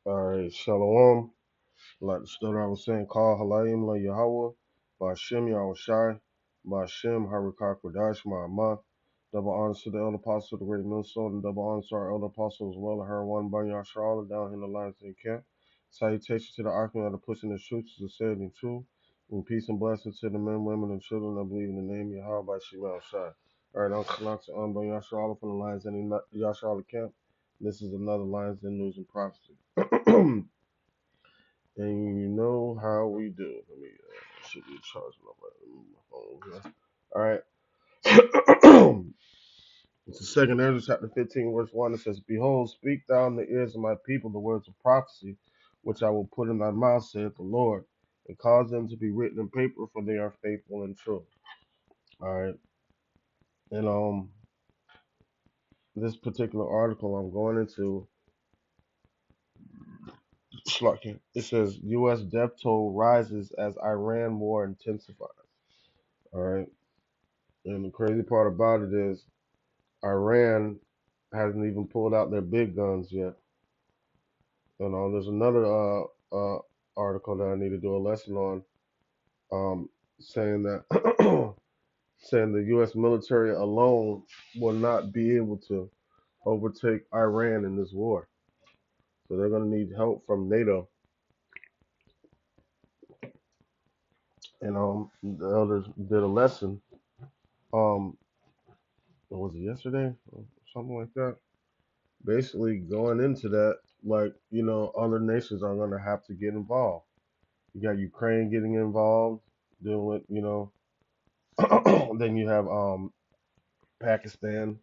All right, Shalom. Like the story I was saying, call Halayim La Yahweh, Ba'Shem Yahushai, Ba'Shem Harakar Kodash Ma'amah. Double honors to the elder apostle, the great millstone, and double honors to our elder apostle as well, her one Bar Yashar, down in the lines in camp. Salutations to the archon that are pushing the truth to the saving truth. And peace and blessings to the men, women, and children that believe in the name of Yahweh by Shema Shai. All right, I'm Kalak to Bar Yashar from the lines in Yashar camp. This is another Lions Den News and Prophecy. And you know how we do. Let me should be charging my phone here. All right. It's the second Ezra chapter 15, verse 1. It says, Behold, speak thou in the ears of my people the words of prophecy, which I will put in thy mouth, saith the Lord, and cause them to be written in paper, for they are faithful and true. All right. And this particular article I'm going into, it says U.S. death toll rises as Iran war intensifies. All right. And the crazy part about it is Iran hasn't even pulled out their big guns yet. There's another article that I need to do a lesson on, saying that saying the U.S. military alone will not be able to overtake Iran in this war. So they're going to need help from NATO. And the elders did a lesson. What was it, yesterday? Or something like that. Basically, going into that, other nations are going to have to get involved. You got Ukraine getting involved, dealing with, then you have Pakistan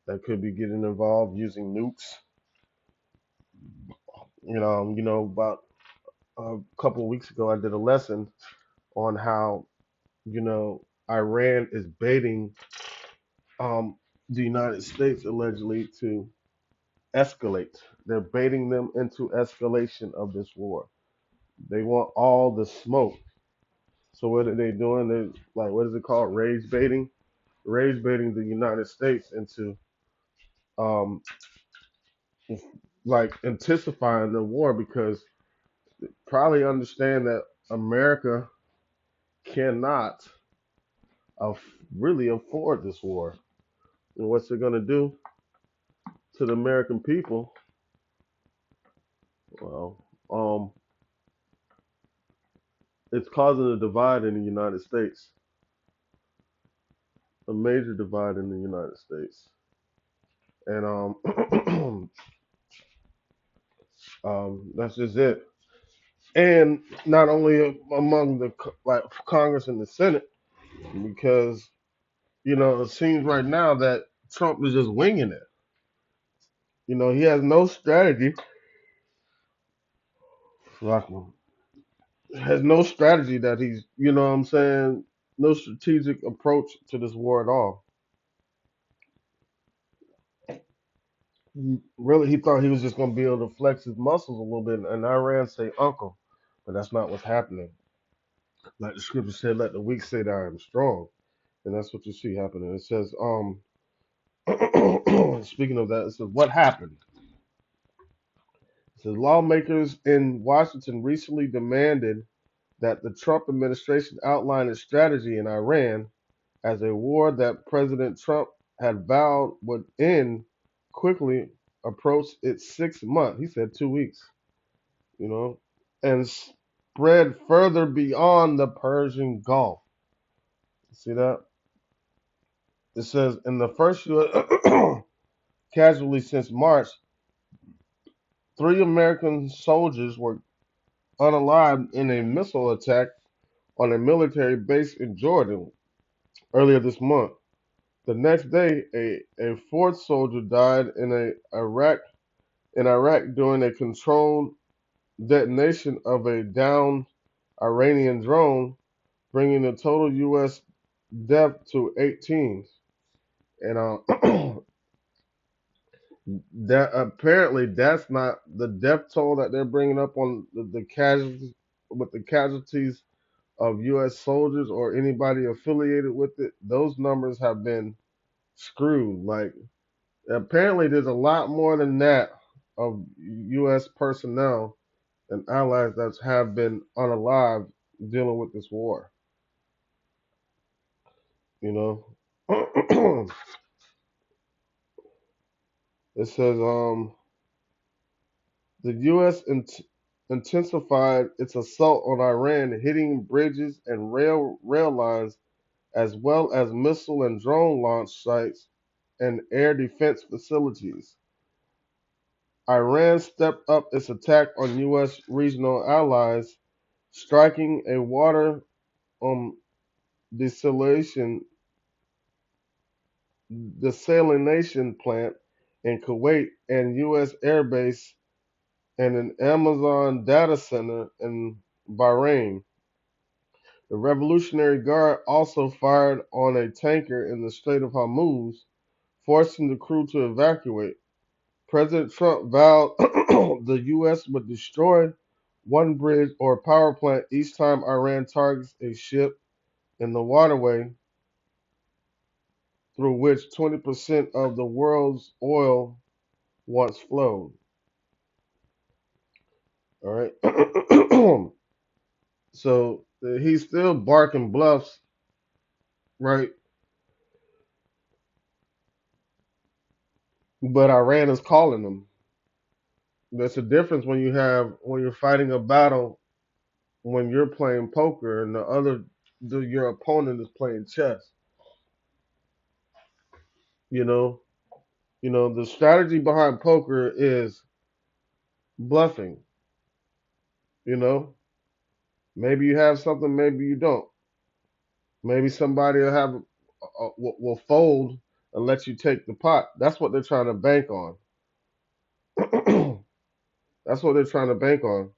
that could be getting involved using nukes. About a couple of weeks ago, I did a lesson on how, Iran is baiting the United States allegedly to escalate. They're baiting them into escalation of this war. They want all the smoke. So what are they doing? They're like, what is it called? Rage baiting. Rage baiting the United States into um, intensifying the war because probably understand that America cannot really afford this war. And what's it going to do to the American people? Well, it's causing a divide in the United States, a major divide in the United States. And that's just it. And not only among the Congress and the Senate, because it seems right now that Trump is just winging it. He has no strategy. Like, has no strategy that he's, what I'm saying, no strategic approach to this war at all. Really, he thought he was just going to be able to flex his muscles a little bit, and Iran say uncle, but that's not what's happening. Like the scripture said, let the weak say that I am strong, and that's what you see happening. It says, speaking of that, it says, what happened? It says, lawmakers in Washington recently demanded that the Trump administration outline its strategy in Iran as a war that President Trump had vowed would end quickly approached its 6 month. He said 2 weeks, you know, and spread further beyond the Persian Gulf. See that? It says in the first US casualty since March, 3 American soldiers were unalived in a missile attack on a military base in Jordan earlier this month. The next day, a fourth soldier died in Iraq during a controlled detonation of a downed Iranian drone, bringing the total U.S. death to 18. And that apparently that's not the death toll that they're bringing up on the casualties with the casualties of U.S. soldiers or anybody affiliated with it. Those numbers have been screwed. Like apparently, there's a lot more than that of U.S. personnel and allies that have been unalived dealing with this war. You know, it says the U.S. intensified its assault on Iran, hitting bridges and rail lines, as well as missile and drone launch sites and air defense facilities. Iran stepped up its attack on U.S. regional allies, striking a water um, desalination desalination plant in Kuwait and U.S. airbase and an Amazon data center in Bahrain. The Revolutionary Guard also fired on a tanker in the Strait of Hormuz, forcing the crew to evacuate. President Trump vowed the U.S. would destroy one bridge or power plant each time Iran targets a ship in the waterway through which 20% of the world's oil once flowed. All right. So he's still barking bluffs, right? But Iran is calling them. There's a difference when you're fighting a battle when you're playing poker and your opponent is playing chess. You know, the strategy behind poker is bluffing. You know, maybe you have something, maybe you don't. Maybe somebody will fold and let you take the pot. That's what they're trying to bank on. That's what they're trying to bank on.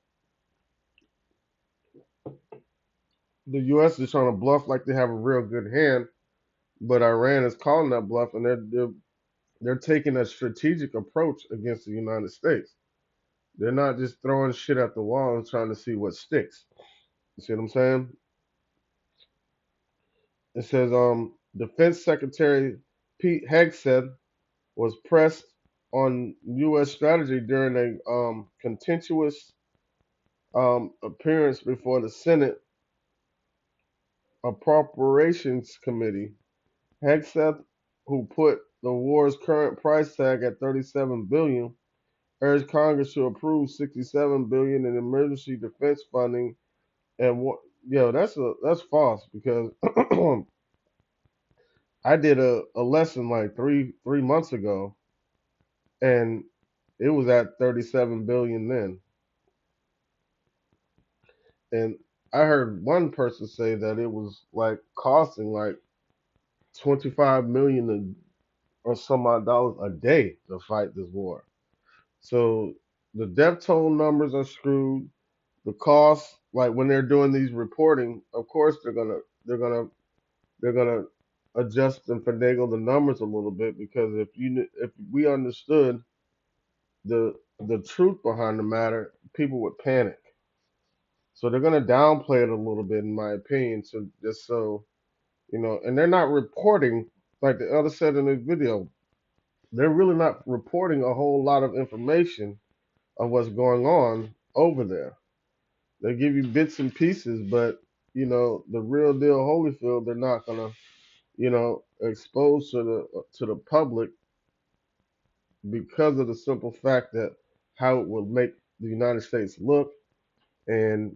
The U.S. is trying to bluff like they have a real good hand, but Iran is calling that bluff, and they're taking a strategic approach against the United States. They're not just throwing shit at the wall and trying to see what sticks. You see what I'm saying? It says Defense Secretary Pete Hegseth was pressed on U.S. strategy during a contentious appearance before the Senate Appropriations Committee. Hegseth, who put the war's current price tag at 37 billion, urged Congress to approve 67 billion in emergency defense funding. And that's false because I did a lesson like three months ago, and it was at 37 billion then. And I heard one person say that it was like costing like 25 million or some odd dollars a day to fight this war. So the death toll numbers are screwed. The cost, like when they're doing these reporting, of course they're gonna adjust and finagle the numbers a little bit because if we understood the truth behind the matter, people would panic. So they're gonna downplay it a little bit, in my opinion, so just so and they're not reporting like the other said in the video. They're really not reporting a whole lot of information of what's going on over there. They give you bits and pieces, but the real deal Holyfield, they're not gonna expose to the public because of the simple fact that how it will make the United States look, and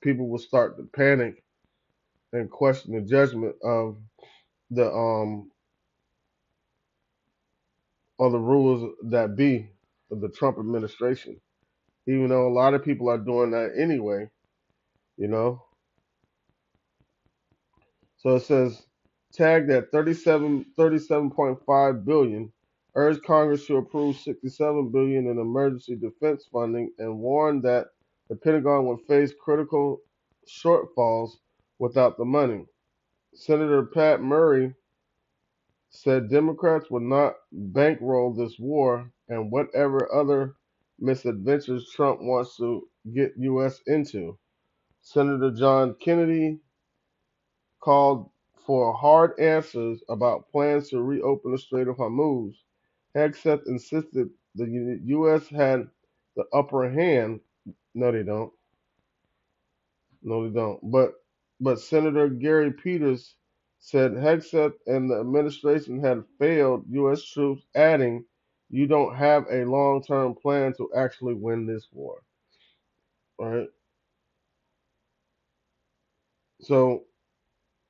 people will start to panic and question the judgment the um of the rulers that be of the Trump administration. Even though a lot of people are doing that anyway, you know. So it says tagged at 37.5 billion, urged Congress to approve 67 billion in emergency defense funding and warned that the Pentagon would face critical shortfalls without the money. Senator Pat Murray said Democrats would not bankroll this war and whatever other misadventures Trump wants to get U.S. into. Senator John Kennedy called for hard answers about plans to reopen the Strait of Hormuz. Hegseth insisted The U.S. had the upper hand. No, they don't. No, they don't. But Senator Gary Peters said Hegseth and the administration had failed U.S. troops, adding, "You don't have a long-term plan to actually win this war." Right? So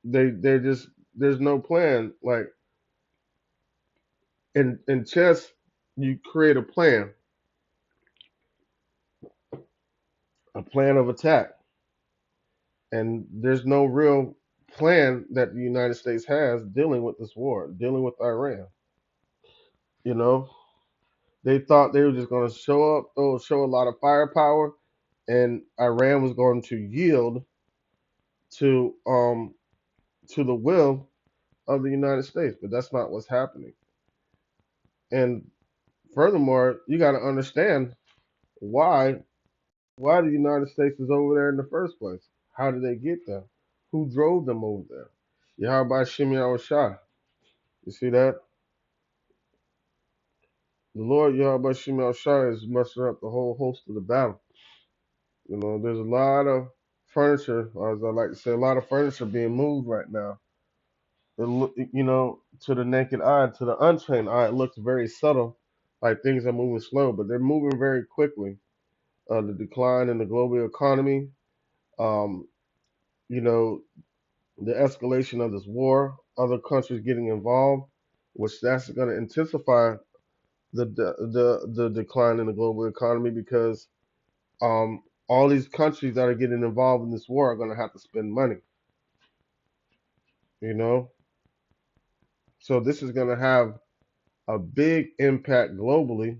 they just there's no plan. Like in chess, you create a plan of attack, and there's no real plan that the United States has dealing with this war, dealing with Iran. You know, they thought they were just going to show up, show a lot of firepower, and Iran was going to yield to the will of the United States, but that's not what's happening. And furthermore, you got to understand why the United States is over there in the first place. How did they get there? Who drove them over there? Yahweh Shimei Shah. You see that? The Lord Yahweh Shimei Shah is mustering up the whole host of the battle. You know, there's a lot of furniture, or as I like to say, a lot of furniture being moved right now. To the naked eye, to the untrained eye, it looks very subtle, like things are moving slow, but they're moving very quickly. The decline in the global economy, um, you know, the escalation of this war, other countries getting involved, which that's going to intensify the decline in the global economy because all these countries that are getting involved in this war are going to have to spend money, you know. So this is going to have a big impact globally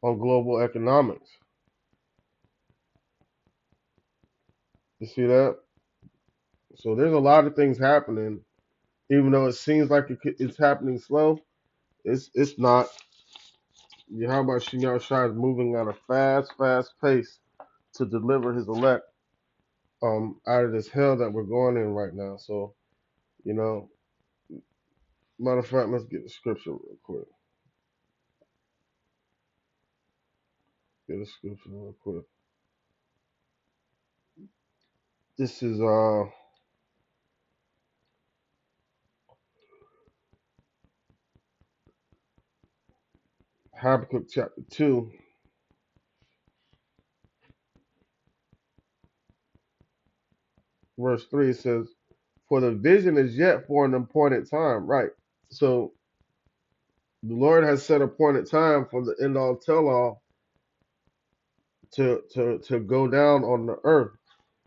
on global economics. You see that? So there's a lot of things happening, even though it seems like it's happening slow. It's not. Yahweh Shem Shai is moving at a fast pace to deliver his elect out of this hell that we're going in right now. So, you know, matter of fact, let's get the scripture real quick. Get the scripture real quick. This is Habakkuk chapter 2, verse 3. It says, "For the vision is yet for an appointed time." Right. So the Lord has set appointed time for the end all tell all to go down on the earth,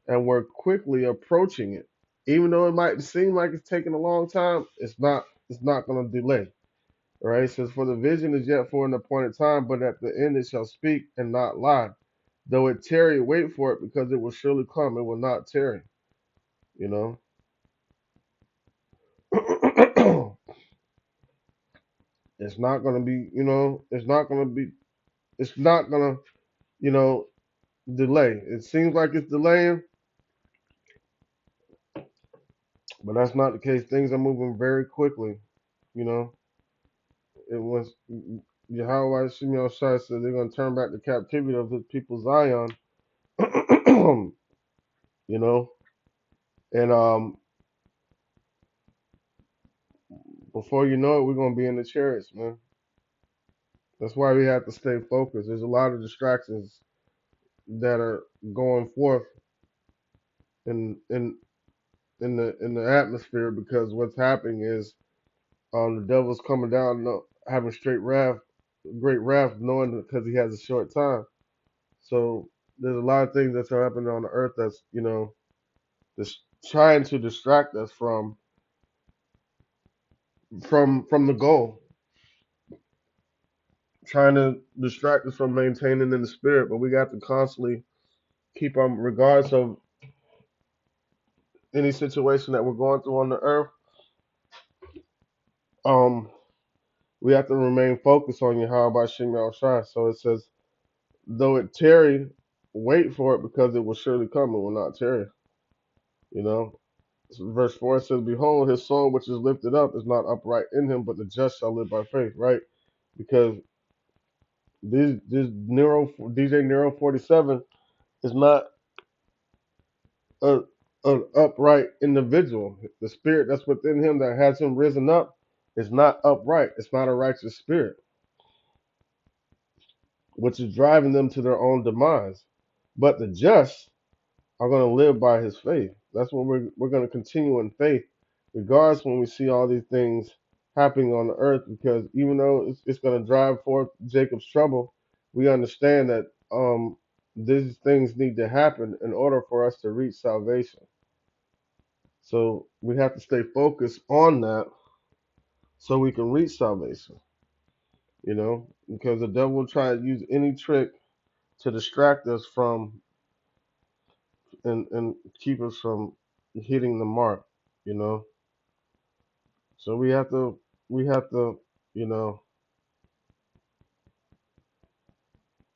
and we're quickly approaching it. Even though it might seem like it's taking a long time, it's not. It's not going to delay. All right. It says, "For the vision is yet for an appointed time, but at the end it shall speak and not lie. Though it tarry, wait for it, because it will surely come. It will not tarry." You know. It's not going to be. It's not going to be. It's not going to. You know, delay. It seems like it's delaying, but that's not the case. Things are moving very quickly. You know, it was Yahweh Shimei Shai said they're going to turn back the captivity of the people Zion. You know, and before you know it, we're going to be in the chariots, man. That's why we have to stay focused. There's a lot of distractions that are going forth in in in the atmosphere because what's happening is the devil's coming down, having great wrath, knowing because he has a short time. So there's a lot of things that's happening on the earth that's just trying to distract us from the goal, trying to distract us from maintaining in the spirit. But we got to constantly keep on, regardless of any situation that we're going through on the earth. Um, we have to remain focused on Yahweh Shem Shai. So it says, though it tarry, wait for it because it will surely come. It will not tarry. You know, so verse 4 says, "Behold, his soul which is lifted up is not upright in him, but the just shall live by faith." Right? Because This Nero DJ Nero 47 is not a an upright individual. The spirit that's within him that has him risen up is not upright. It's not a righteous spirit, which is driving them to their own demise. But the just are going to live by his faith. That's what we're going to continue in faith, regardless when we see all these things happening on the earth. Because even though it's going to drive forth Jacob's trouble, we understand that these things need to happen in order for us to reach salvation. So we have to stay focused on that so we can reach salvation. Because the devil will try to use any trick to distract us from and keep us from hitting the mark. You know, so we have to you know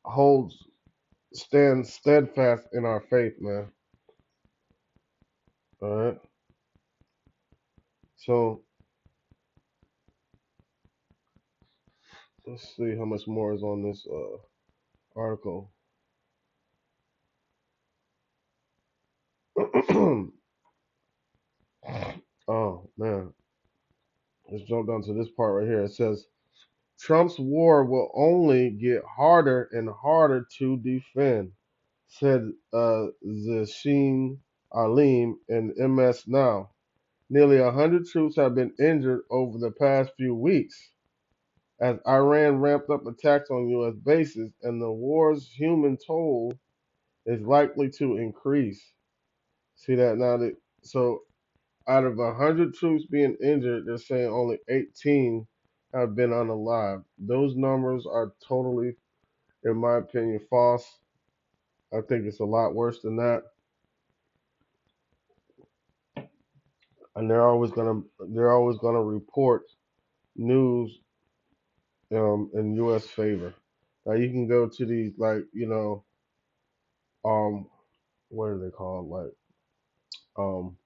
hold stand steadfast in our faith, man. All right. So let's see how much more is on this article. Oh man, let's jump down to this part right here. It says Trump's war will only get harder and harder to defend, said Zasheen Alim in MS Now. Nearly 100 troops have been injured over the past few weeks as Iran ramped up attacks on U.S. bases, and the war's human toll is likely to increase. See that now? So out of 100 troops being injured, they're saying only 18 have been unalive. Those numbers are totally, in my opinion, false. I think it's a lot worse than that, and they're always gonna report news in U.S. favor. Now you can go to these um what are they called, um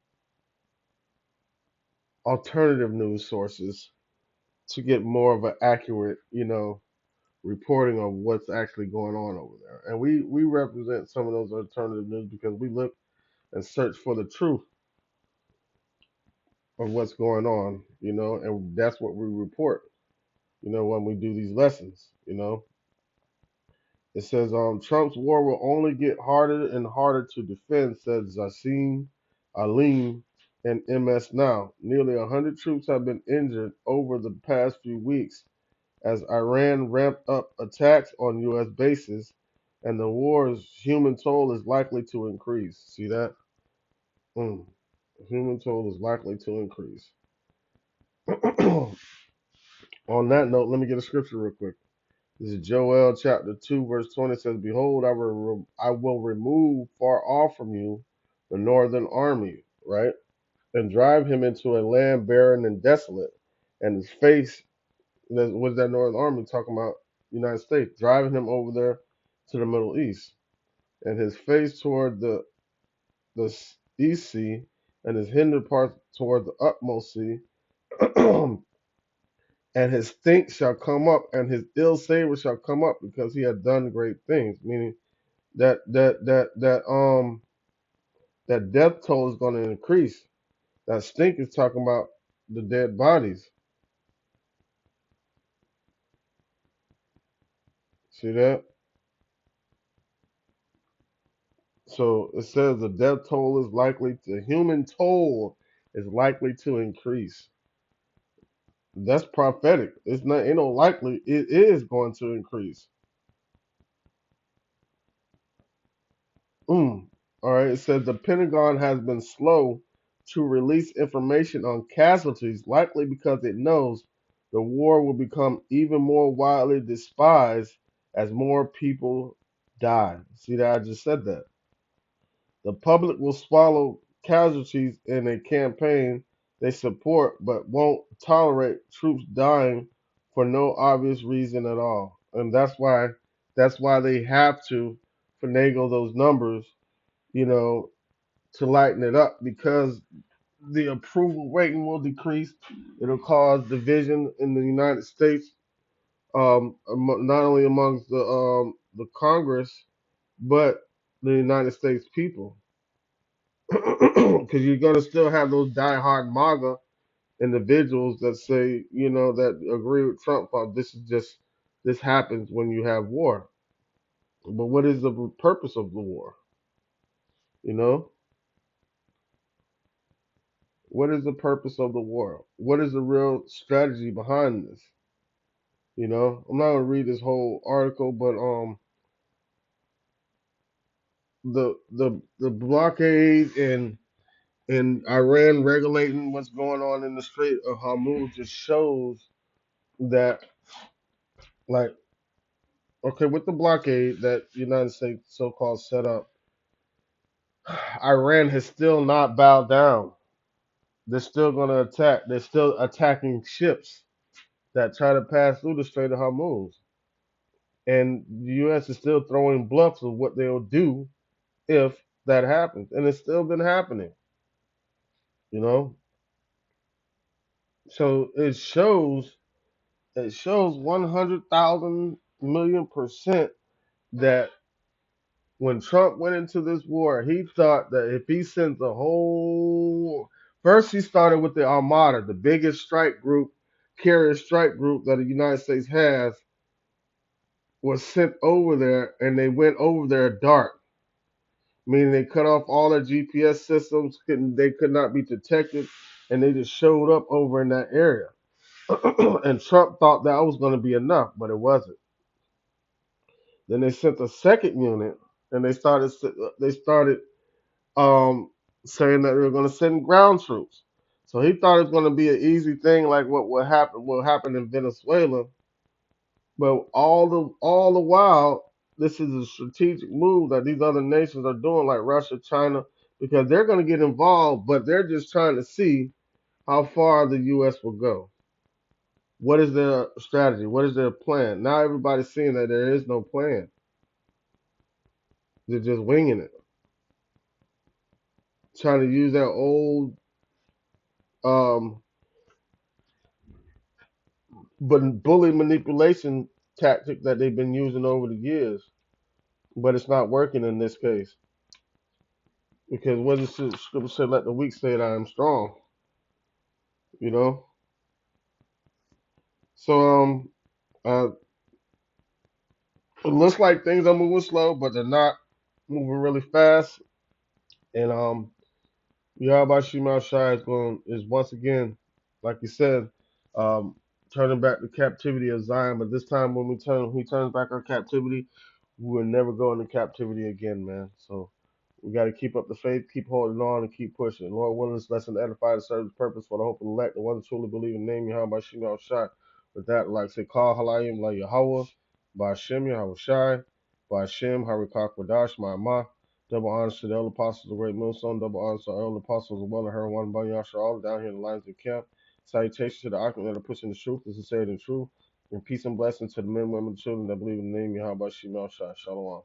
alternative news sources to get more of an accurate reporting of what's actually going on over there. And we represent some of those alternative news because we look and search for the truth of what's going on, and that's what we report, when we do these lessons. It says Trump's war will only get harder and harder to defend, said Zassim Alim in MS Now. Nearly 100 troops have been injured over the past few weeks as Iran ramped up attacks on U.S. bases, and the war's human toll is likely to increase. See that? Mm. Human toll is likely to increase. On that note, let me get a scripture real quick. This is Joel chapter 2, verse 20. It says, Behold, I will remove far off from you the northern army, right? And drive him into a land barren and desolate. And his face, what's that northern army talking about? United States, driving him over there to the Middle East. And his face toward the east sea, and his hinder part toward the utmost sea. And his stink shall come up, and his ill savor shall come up, because he had done great things. Meaning that death toll is going to increase. That stink is talking about the dead bodies. See that? So it says the human toll is likely to increase. That's prophetic. It's not, ain't no likely, it is going to increase. Mm. All right. It says the Pentagon has been slow to release information on casualties, likely because it knows the war will become even more widely despised as more people die. See that? I just said that. The public will swallow casualties in a campaign they support, but won't tolerate troops dying for no obvious reason at all. And that's why they have to finagle those numbers, you know, to lighten it up, because the approval rating will decrease. It'll cause division in the United States, not only amongst the Congress, but the United States people, because you're gonna still have those diehard MAGA individuals that say, that agree with Trump. This happens when you have war. But what is the purpose of the war? You know, what is the purpose of the war? What is the real strategy behind this? I'm not gonna read this whole article, but the blockade and Iran regulating what's going on in the Strait of Hormuz just shows that, like, okay, with the blockade that the United States so-called set up, Iran has still not bowed down. They're still going to attack. They're still attacking ships that try to pass through the Strait of Hormuz. And the U.S. is still throwing bluffs of what they'll do if that happens. And it's still been happening, you know? So it shows 100,000 million% that when Trump went into this war, he thought that if he sent the whole first he started with the Armada, the biggest carrier strike group that the United States has, was sent over there, and they went over there dark, meaning they cut off all their GPS systems, they could not be detected, and they just showed up over in that area. And Trump thought that was going to be enough, but it wasn't. Then they sent a second unit, and they started saying that they were going to send ground troops. So he thought it was going to be an easy thing, like what happened in Venezuela. But all the while, this is a strategic move that these other nations are doing, like Russia, China, because they're going to get involved, but they're just trying to see how far the U.S. will go. What is their strategy? What is their plan? Now everybody's seeing that there is no plan. They're just winging it, trying to use that old um, but bully manipulation tactic that they've been using over the years. But it's not working in this case because what does the scripture say? Let the weak say that I am strong. You know. So uh, it looks like things are moving slow, but they're not moving really fast. And Yahweh Shema Shai is once again, like you said, um, turning back the captivity of Zion. But this time, when he turns back our captivity, we will never go into captivity again, man. So we got to keep up the faith, keep holding on, and keep pushing. Lord willing, this lesson to edify the service purpose for the hope of the elect, the ones who truly believe in the name Yahweh Shema Shai. With that, like say, call Halayim La Yahweh, by Hashem Yahweh Shai, by Hashem Harikak Wadash Ma'amah. Double honors to the elder apostles of the great millstone. Double honors to our elder apostles of well and her one by Yasha, all down here in the lines of camp. Salutations to the occupant that are pushing the truth, the sincerity and truth. And peace and blessings to the men, women, and children that believe in the name Yahweh Shema Shai. Shalom.